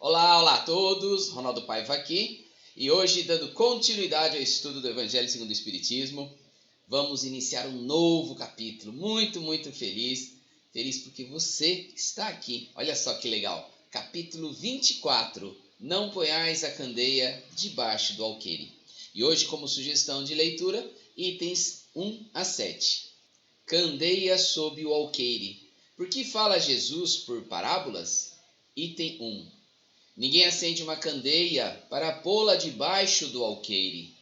Olá a todos, Ronaldo Paiva aqui, e hoje, dando continuidade ao estudo do Evangelho segundo o Espiritismo, vamos iniciar um novo capítulo, muito feliz porque você está aqui. Olha só que legal, capítulo 24, não ponhais a candeia debaixo do alqueire. E hoje, como sugestão de leitura, itens 1 a 7. Candeia sob o alqueire. Por que fala Jesus por parábolas? Item 1. Ninguém acende uma candeia para pô-la debaixo do alqueire.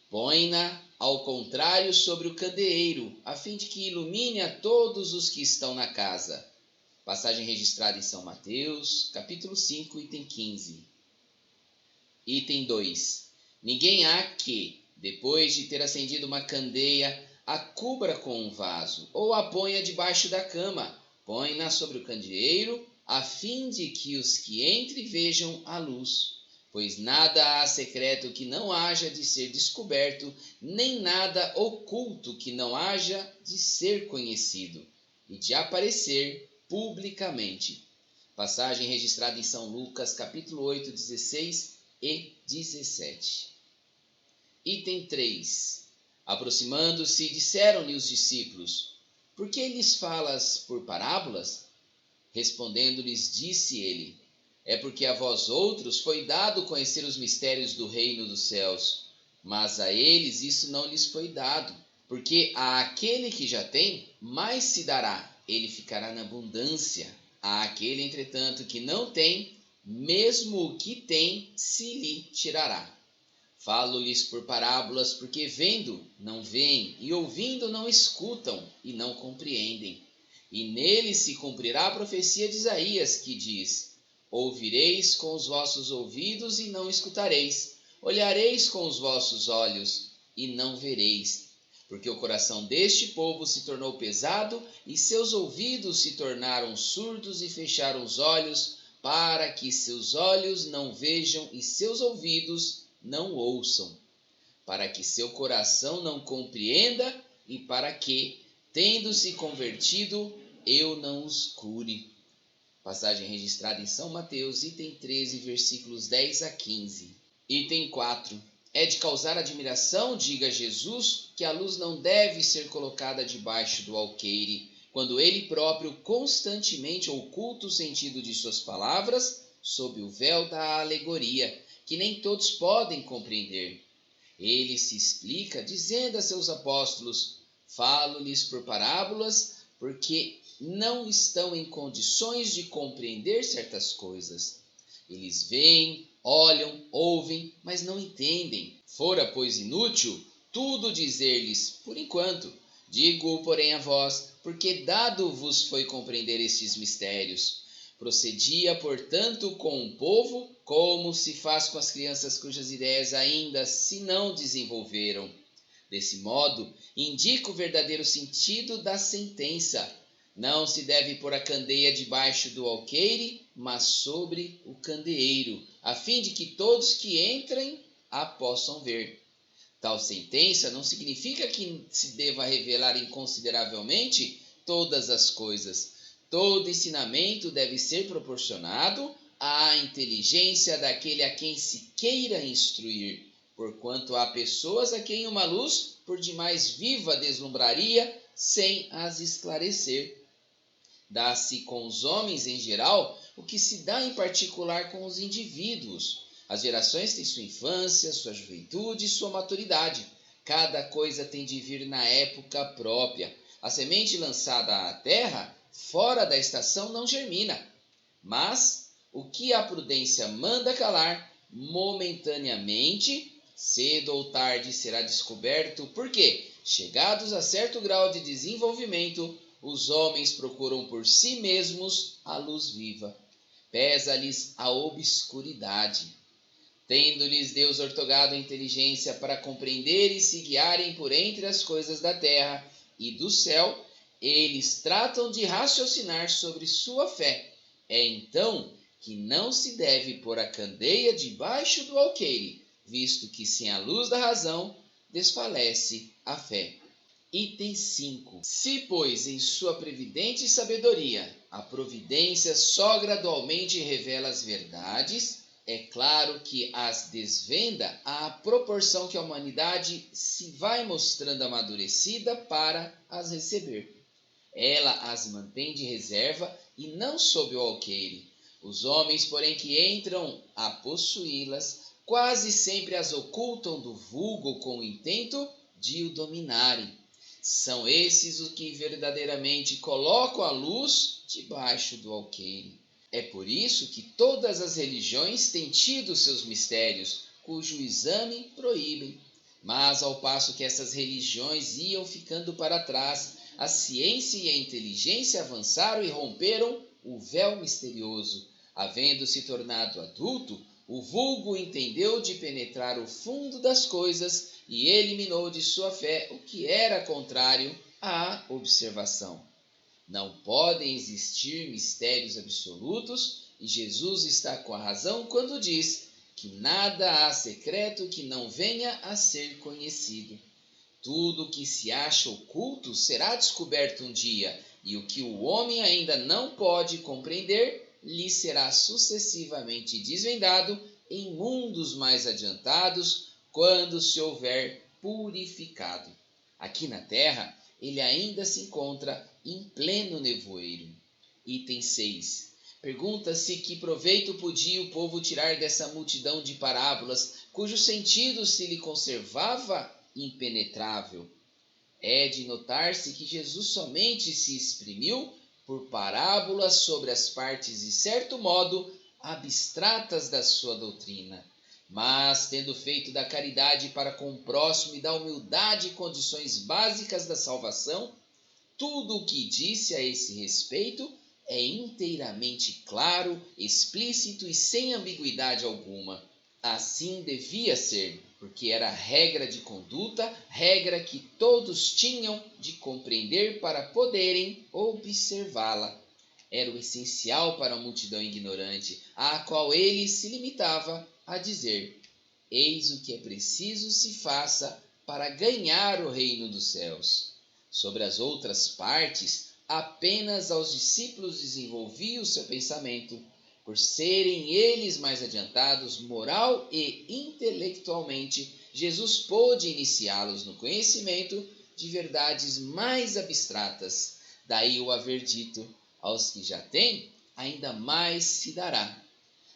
Põe-na, ao contrário, sobre o candeeiro, a fim de que ilumine a todos os que estão na casa. Passagem registrada em São Mateus, capítulo 5, item 15. Item 2. Ninguém há que, depois de ter acendido uma candeia, a cubra com um vaso, ou a ponha debaixo da cama. Põe-na sobre o candeeiro, a fim de que os que entrem vejam a luz. Pois nada há secreto que não haja de ser descoberto, nem nada oculto que não haja de ser conhecido e de aparecer publicamente. Passagem registrada em São Lucas, capítulo 8, 16 e 17. Item 3. Aproximando-se, disseram-lhe os discípulos: Por que lhes falas por parábolas? Respondendo-lhes, disse ele: É porque a vós outros foi dado conhecer os mistérios do reino dos céus, mas a eles isso não lhes foi dado. Porque àquele que já tem, mais se dará, ele ficará na abundância. Àquele, entretanto, que não tem, mesmo o que tem se lhe tirará. Falo-lhes por parábolas, porque vendo não veem, e ouvindo não escutam, e não compreendem. E nele se cumprirá a profecia de Isaías, que diz: Ouvireis com os vossos ouvidos e não escutareis, olhareis com os vossos olhos e não vereis. Porque o coração deste povo se tornou pesado, e seus ouvidos se tornaram surdos, e fecharam os olhos, para que seus olhos não vejam e seus ouvidos não ouçam, para que seu coração não compreenda e para que, tendo-se convertido, eu não os cure. Passagem registrada em São Mateus, item 13, versículos 10 a 15. Item 4. É de causar admiração, diga Jesus, que a luz não deve ser colocada debaixo do alqueire, quando ele próprio constantemente oculta o sentido de suas palavras sob o véu da alegoria, que nem todos podem compreender. Ele se explica dizendo a seus apóstolos: Falo-lhes por parábolas, porque não estão em condições de compreender certas coisas. Eles veem, olham, ouvem, mas não entendem. Fora, pois, inútil tudo dizer-lhes, por enquanto. Digo, porém, a vós, porque dado vos foi compreender estes mistérios. Procedia, portanto, com o povo, como se faz com as crianças cujas ideias ainda se não desenvolveram. Desse modo, indica o verdadeiro sentido da sentença. Não se deve pôr a candeia debaixo do alqueire, mas sobre o candeeiro, a fim de que todos que entrem a possam ver. Tal sentença não significa que se deva revelar inconsideravelmente todas as coisas. Todo ensinamento deve ser proporcionado à inteligência daquele a quem se queira instruir, porquanto há pessoas a quem uma luz por demais viva deslumbraria sem as esclarecer. Dá-se com os homens em geral o que se dá em particular com os indivíduos. As gerações têm sua infância, sua juventude e sua maturidade. Cada coisa tem de vir na época própria. A semente lançada à terra, fora da estação, não germina. Mas o que a prudência manda calar, momentaneamente, cedo ou tarde será descoberto, porque, chegados a certo grau de desenvolvimento, os homens procuram por si mesmos a luz viva. Pesa-lhes a obscuridade. Tendo-lhes Deus ortogado a inteligência para compreender e se guiarem por entre as coisas da terra e do céu, eles tratam de raciocinar sobre sua fé. É então que não se deve pôr a candeia debaixo do alqueire, visto que sem a luz da razão desfalece a fé. Item 5. Se, pois, em sua previdente sabedoria, a providência só gradualmente revela as verdades. É claro que as desvenda à proporção que a humanidade se vai mostrando amadurecida para as receber. Ela as mantém de reserva e não sob o alqueire. Os homens, porém, que entram a possuí-las, quase sempre as ocultam do vulgo com o intento de o dominarem. São esses os que verdadeiramente colocam a luz debaixo do alqueire. É por isso que todas as religiões têm tido seus mistérios, cujo exame proíbem. Mas ao passo que essas religiões iam ficando para trás, a ciência e a inteligência avançaram e romperam o véu misterioso. Havendo se tornado adulto, o vulgo entendeu de penetrar o fundo das coisas e eliminou de sua fé o que era contrário à observação. Não podem existir mistérios absolutos, e Jesus está com a razão quando diz que nada há secreto que não venha a ser conhecido. Tudo que se acha oculto será descoberto um dia, e o que o homem ainda não pode compreender lhe será sucessivamente desvendado em mundos mais adiantados, quando se houver purificado. Aqui na Terra, ele ainda se encontra em pleno nevoeiro. Item 6. Pergunta-se que proveito podia o povo tirar dessa multidão de parábolas, cujo sentido se lhe conservava impenetrável. É de notar-se que Jesus somente se exprimiu por parábolas sobre as partes de certo modo abstratas da sua doutrina. Mas, tendo feito da caridade para com o próximo e da humildade condições básicas da salvação, tudo o que disse a esse respeito é inteiramente claro, explícito e sem ambiguidade alguma. Assim devia ser, porque era regra de conduta, regra que todos tinham de compreender para poderem observá-la. Era o essencial para a multidão ignorante, à qual ele se limitava a dizer: eis o que é preciso se faça para ganhar o reino dos céus. Sobre as outras partes, apenas aos discípulos desenvolvia o seu pensamento, por serem eles mais adiantados moral e intelectualmente. Jesus pôde iniciá-los no conhecimento de verdades mais abstratas. Daí o haver dito: aos que já têm, ainda mais se dará.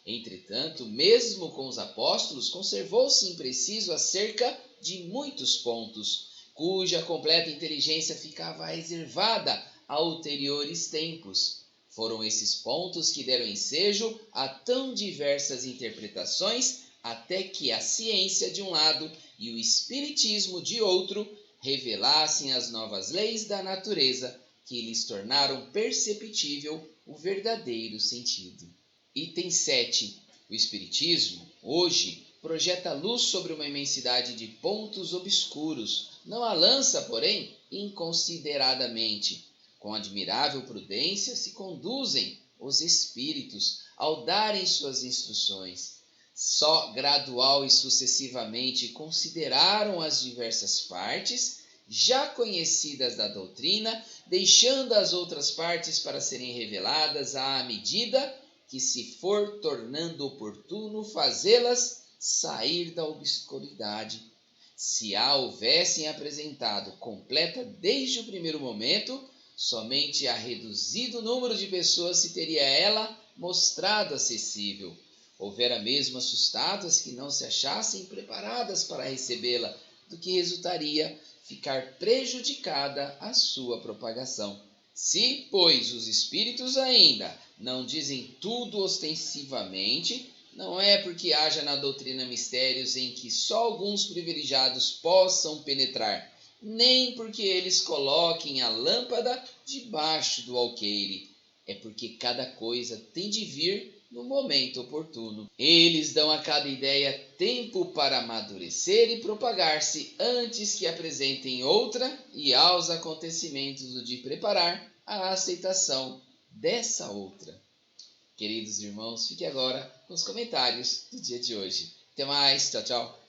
Entretanto, mesmo com os apóstolos, conservou-se impreciso acerca de muitos pontos, cuja completa inteligência ficava reservada a ulteriores tempos. Foram esses pontos que deram ensejo a tão diversas interpretações, até que a ciência de um lado e o espiritismo de outro revelassem as novas leis da natureza, que lhes tornaram perceptível o verdadeiro sentido. Item 7. O Espiritismo, hoje, projeta luz sobre uma imensidade de pontos obscuros. Não a lança, porém, inconsideradamente. Com admirável prudência se conduzem os espíritos ao darem suas instruções. Só gradual e sucessivamente consideraram as diversas partes já conhecidas da doutrina, deixando as outras partes para serem reveladas à medida que se for tornando oportuno fazê-las sair da obscuridade. Se a houvessem apresentado completa desde o primeiro momento, somente a reduzido número de pessoas se teria ela mostrado acessível. Houvera mesmo assustadas que não se achassem preparadas para recebê-la, do que resultaria ficar prejudicada a sua propagação. Se, pois, os espíritos ainda não dizem tudo ostensivamente, não é porque haja na doutrina mistérios em que só alguns privilegiados possam penetrar, nem porque eles coloquem a lâmpada debaixo do alqueire. É porque cada coisa tem de vir no momento oportuno. Eles dão a cada ideia tempo para amadurecer e propagar-se antes que apresentem outra, e aos acontecimentos o de preparar a aceitação dessa outra. Queridos irmãos, fique agora com os comentários do dia de hoje. Até mais, tchau, tchau.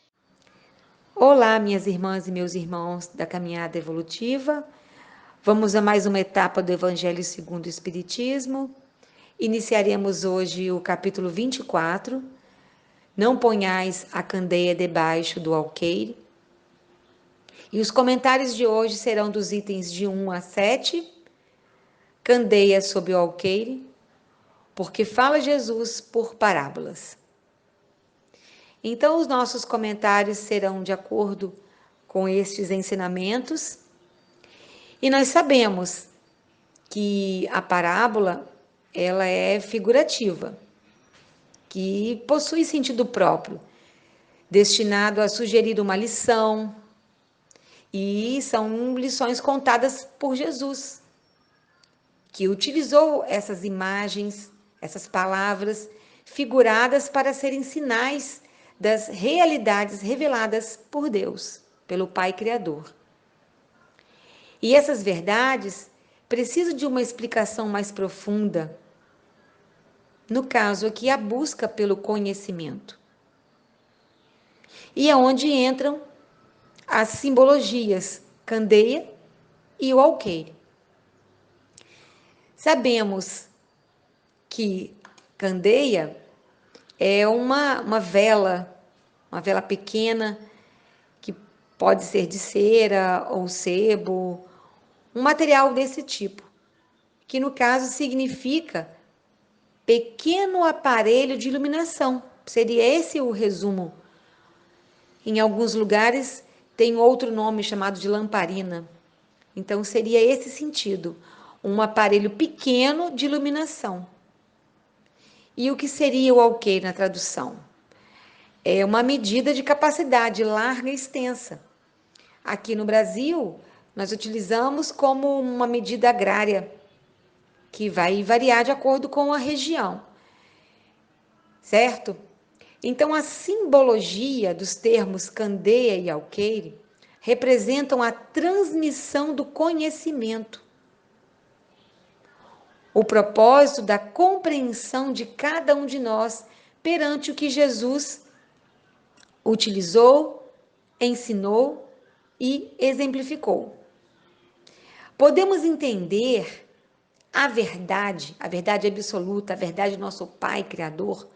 Olá, minhas irmãs e meus irmãos da Caminhada Evolutiva. Vamos a mais uma etapa do Evangelho segundo o Espiritismo. Iniciaremos hoje o capítulo 24. Não ponhais a candeia debaixo do alqueire. E os comentários de hoje serão dos itens de 1 a 7. Candeia sob o alqueire, porque fala Jesus por parábolas. Então, os nossos comentários serão de acordo com estes ensinamentos. E nós sabemos que a parábola, ela é figurativa, que possui sentido próprio, destinado a sugerir uma lição, e são lições contadas por Jesus, que utilizou essas imagens, essas palavras figuradas para serem sinais das realidades reveladas por Deus, pelo Pai Criador. E essas verdades precisam de uma explicação mais profunda. No caso aqui, a busca pelo conhecimento. E é onde entram as simbologias, candeia e o alqueire. Sabemos que candeia é uma vela pequena, que pode ser de cera ou sebo, um material desse tipo, que no caso significa pequeno aparelho de iluminação. Seria esse o resumo. Em alguns lugares tem outro nome chamado de lamparina. Então seria esse sentido, um aparelho pequeno de iluminação. E o que seria o alqueire na tradução? É uma medida de capacidade larga e extensa. Aqui no Brasil, nós utilizamos como uma medida agrária, que vai variar de acordo com a região, certo? Então, a simbologia dos termos candeia e alqueire representam a transmissão do conhecimento, o propósito da compreensão de cada um de nós perante o que Jesus utilizou, ensinou e exemplificou. Podemos entender a verdade absoluta, a verdade do nosso Pai Criador,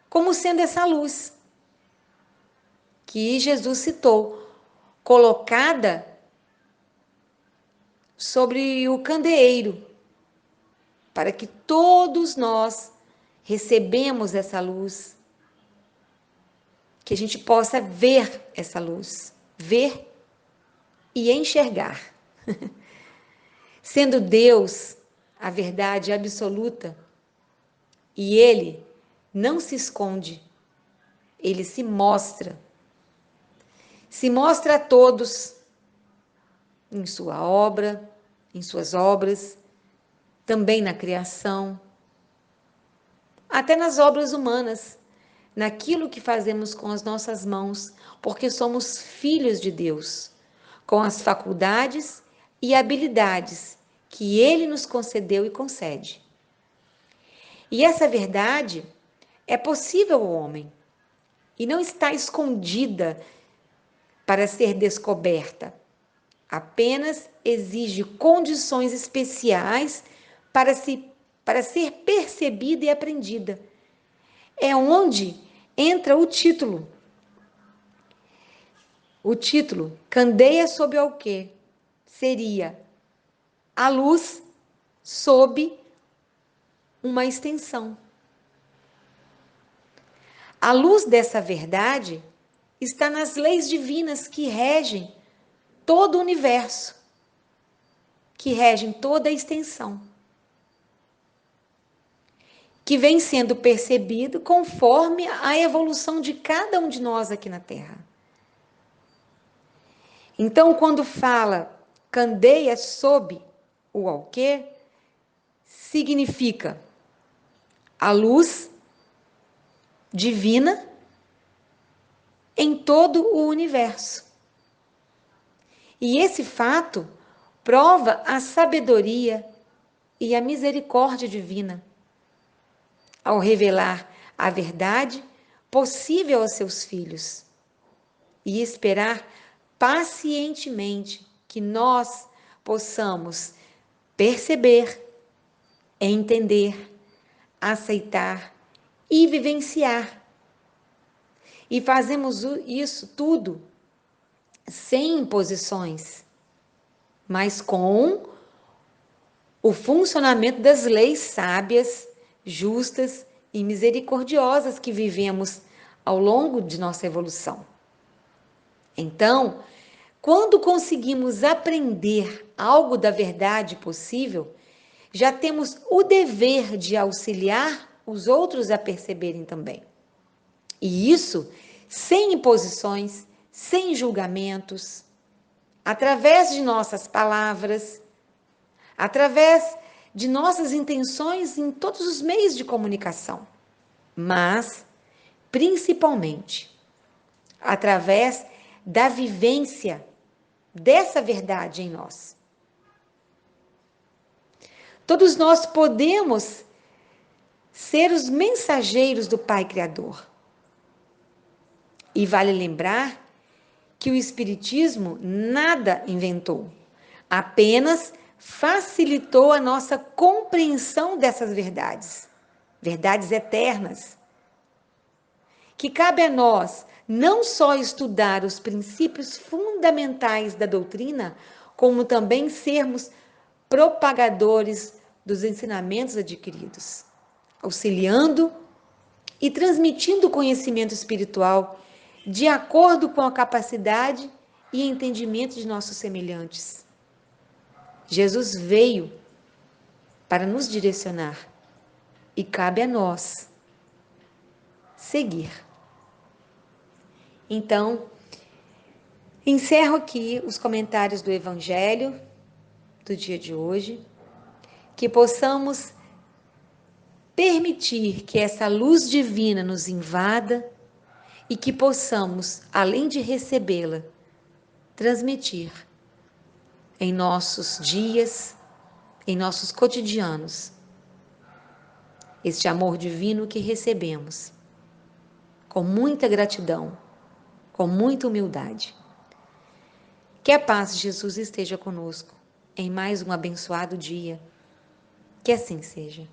como sendo essa luz que Jesus citou, colocada sobre o candeeiro, para que todos nós recebemos essa luz, que a gente possa ver essa luz, ver e enxergar. Sendo Deus a verdade absoluta, e Ele não se esconde, Ele se mostra a todos em sua obra, em suas obras, também na criação, até nas obras humanas, naquilo que fazemos com as nossas mãos, porque somos filhos de Deus, com as faculdades e habilidades que Ele nos concedeu e concede. E essa verdade é possível ao homem e não está escondida para ser descoberta. Apenas exige condições especiais para ser percebida e aprendida. É onde entra o título. O título, Candeia sob o alqueire, seria a luz sob uma extensão. A luz dessa verdade está nas leis divinas que regem todo o universo, que regem toda a extensão, que vem sendo percebido conforme a evolução de cada um de nós aqui na Terra. Então, quando fala candeia sob o alqueire, significa a luz divina em todo o universo. E esse fato prova a sabedoria e a misericórdia divina ao revelar a verdade possível aos seus filhos e esperar pacientemente que nós possamos perceber, entender, aceitar e vivenciar. E fazemos isso tudo sem imposições, mas com o funcionamento das leis sábias, justas e misericordiosas que vivemos ao longo de nossa evolução. Então, quando conseguimos aprender algo da verdade possível, já temos o dever de auxiliar os outros a perceberem também. E isso sem imposições, sem julgamentos, através de nossas palavras, através de nossas intenções em todos os meios de comunicação, mas, principalmente, através da vivência dessa verdade em nós. Todos nós podemos ser os mensageiros do Pai Criador. E vale lembrar que o Espiritismo nada inventou, apenas facilitou a nossa compreensão dessas verdades, verdades eternas, que cabe a nós não só estudar os princípios fundamentais da doutrina, como também sermos propagadores dos ensinamentos adquiridos, auxiliando e transmitindo o conhecimento espiritual de acordo com a capacidade e entendimento de nossos semelhantes. Jesus veio para nos direcionar e cabe a nós seguir. Então, encerro aqui os comentários do Evangelho do dia de hoje, que possamos permitir que essa luz divina nos invada e que possamos, além de recebê-la, transmitir em nossos dias, em nossos cotidianos, este amor divino que recebemos, com muita gratidão, com muita humildade. Que a paz de Jesus esteja conosco em mais um abençoado dia. Que assim seja.